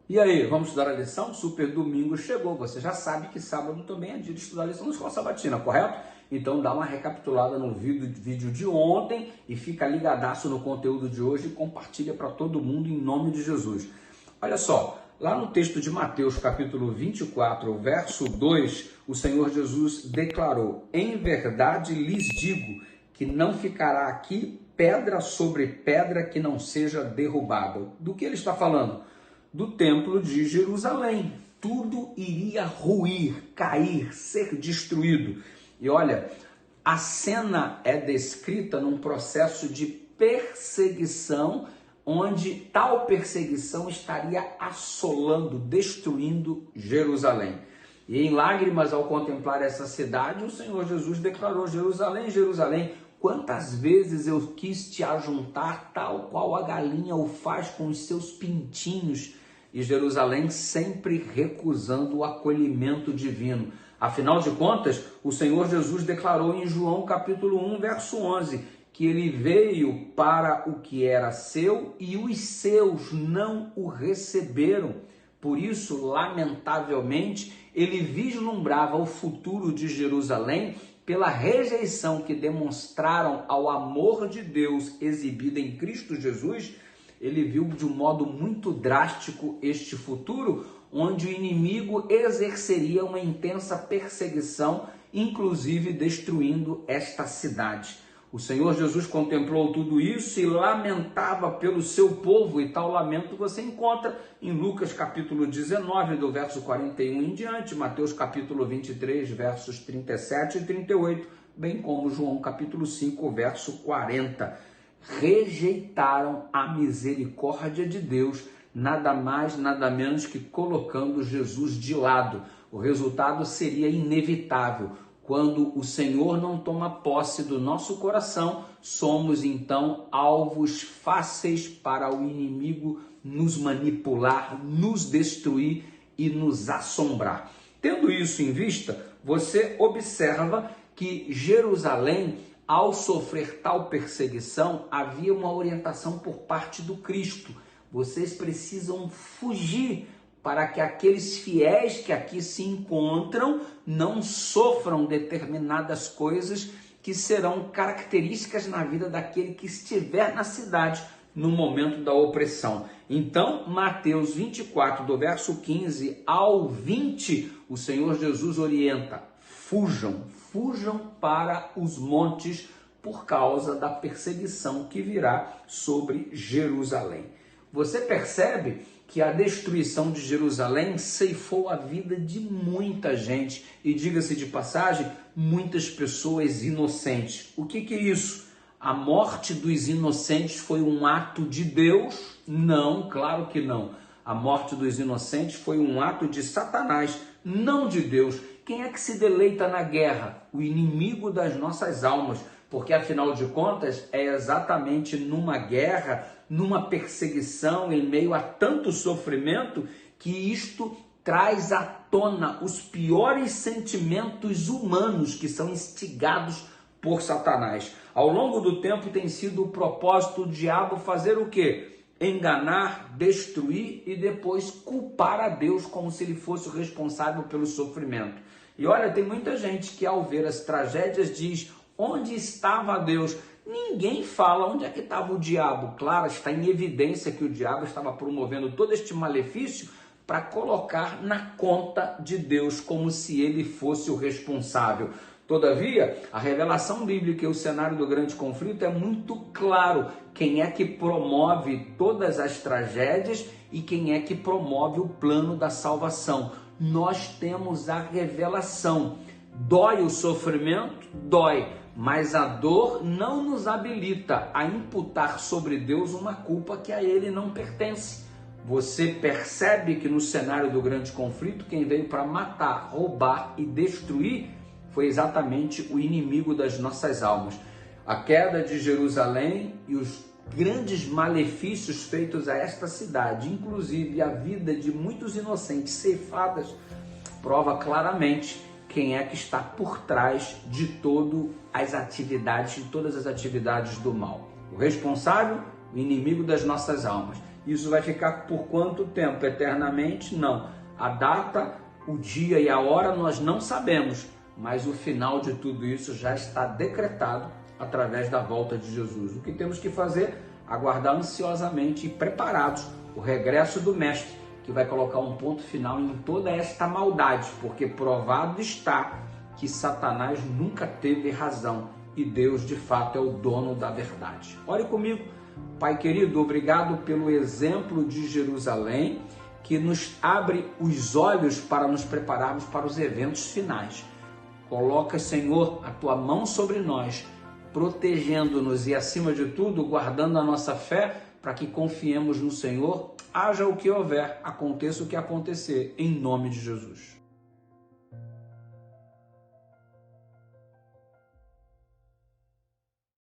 E aí, vamos estudar a lição? Super domingo chegou. Você já sabe que sábado também é dia de estudar a lição da Escola Sabatina, correto? Então dá uma recapitulada no vídeo de ontem e fica ligadaço no conteúdo de hoje e compartilha para todo mundo em nome de Jesus. Olha só, lá no texto de Mateus capítulo 24, verso 2, o Senhor Jesus declarou: "Em verdade lhes digo que não ficará aqui pedra sobre pedra que não seja derrubada." Do que ele está falando? Do templo de Jerusalém. Tudo iria ruir, cair, ser destruído. E olha, a cena é descrita num processo de perseguição, onde tal perseguição estaria assolando, destruindo Jerusalém. E em lágrimas, ao contemplar essa cidade, o Senhor Jesus declarou: "Jerusalém, Jerusalém, quantas vezes eu quis te ajuntar, tal qual a galinha o faz com os seus pintinhos." E Jerusalém sempre recusando o acolhimento divino. Afinal de contas, o Senhor Jesus declarou em João capítulo 1, verso 11, que ele veio para o que era seu e os seus não o receberam. Por isso, lamentavelmente, ele vislumbrava o futuro de Jerusalém pela rejeição que demonstraram ao amor de Deus exibido em Cristo Jesus. Ele viu de um modo muito drástico este futuro, onde o inimigo exerceria uma intensa perseguição, inclusive destruindo esta cidade. O Senhor Jesus contemplou tudo isso e lamentava pelo seu povo, e tal lamento você encontra em Lucas capítulo 19, do verso 41 em diante, Mateus capítulo 23, versos 37 e 38, bem como João capítulo 5, verso 40. Rejeitaram a misericórdia de Deus, nada mais, nada menos que colocando Jesus de lado. O resultado seria inevitável. Quando o Senhor não toma posse do nosso coração, somos então alvos fáceis para o inimigo nos manipular, nos destruir e nos assombrar. Tendo isso em vista, você observa que Jerusalém, ao sofrer tal perseguição, havia uma orientação por parte do Cristo. Vocês precisam fugir para que aqueles fiéis que aqui se encontram não sofram determinadas coisas que serão características na vida daquele que estiver na cidade no momento da opressão. Então, Mateus 24, do verso 15 ao 20, o Senhor Jesus orienta: fujam para os montes por causa da perseguição que virá sobre Jerusalém. Você percebe que a destruição de Jerusalém ceifou a vida de muita gente e, diga-se de passagem, muitas pessoas inocentes. O que é isso? A morte dos inocentes foi um ato de Deus? Não, claro que não. A morte dos inocentes foi um ato de Satanás, não de Deus. Quem é que se deleita na guerra? O inimigo das nossas almas, porque afinal de contas é exatamente numa guerra, numa perseguição, em meio a tanto sofrimento, que isto traz à tona os piores sentimentos humanos que são instigados por Satanás. Ao longo do tempo tem sido o propósito do diabo fazer o quê? Enganar, destruir e depois culpar a Deus como se ele fosse o responsável pelo sofrimento. E olha, tem muita gente que ao ver as tragédias diz: onde estava Deus? Ninguém fala onde é que estava o diabo. Claro, está em evidência que o diabo estava promovendo todo este malefício para colocar na conta de Deus como se ele fosse o responsável. Todavia, a revelação bíblica e o cenário do grande conflito é muito claro. Quem é que promove todas as tragédias e quem é que promove o plano da salvação? Nós temos a revelação. Dói o sofrimento? Dói. Mas a dor não nos habilita a imputar sobre Deus uma culpa que a ele não pertence. Você percebe que no cenário do grande conflito, quem veio para matar, roubar e destruir foi exatamente o inimigo das nossas almas. A queda de Jerusalém e os grandes malefícios feitos a esta cidade, inclusive a vida de muitos inocentes ceifadas, prova claramente quem é que está por trás de todas as atividades do mal. O responsável, o inimigo das nossas almas. Isso vai ficar por quanto tempo? Eternamente? Não. A data, o dia e a hora nós não sabemos, mas o final de tudo isso já está decretado através da volta de Jesus. O que temos que fazer? Aguardar ansiosamente e preparados o regresso do Mestre, que vai colocar um ponto final em toda esta maldade, porque provado está que Satanás nunca teve razão e Deus de fato é o dono da verdade. Ore comigo. Pai querido, obrigado pelo exemplo de Jerusalém, que nos abre os olhos para nos prepararmos para os eventos finais. Coloca, Senhor, a tua mão sobre nós, protegendo-nos e, acima de tudo, guardando a nossa fé, para que confiemos no Senhor, haja o que houver, aconteça o que acontecer, em nome de Jesus.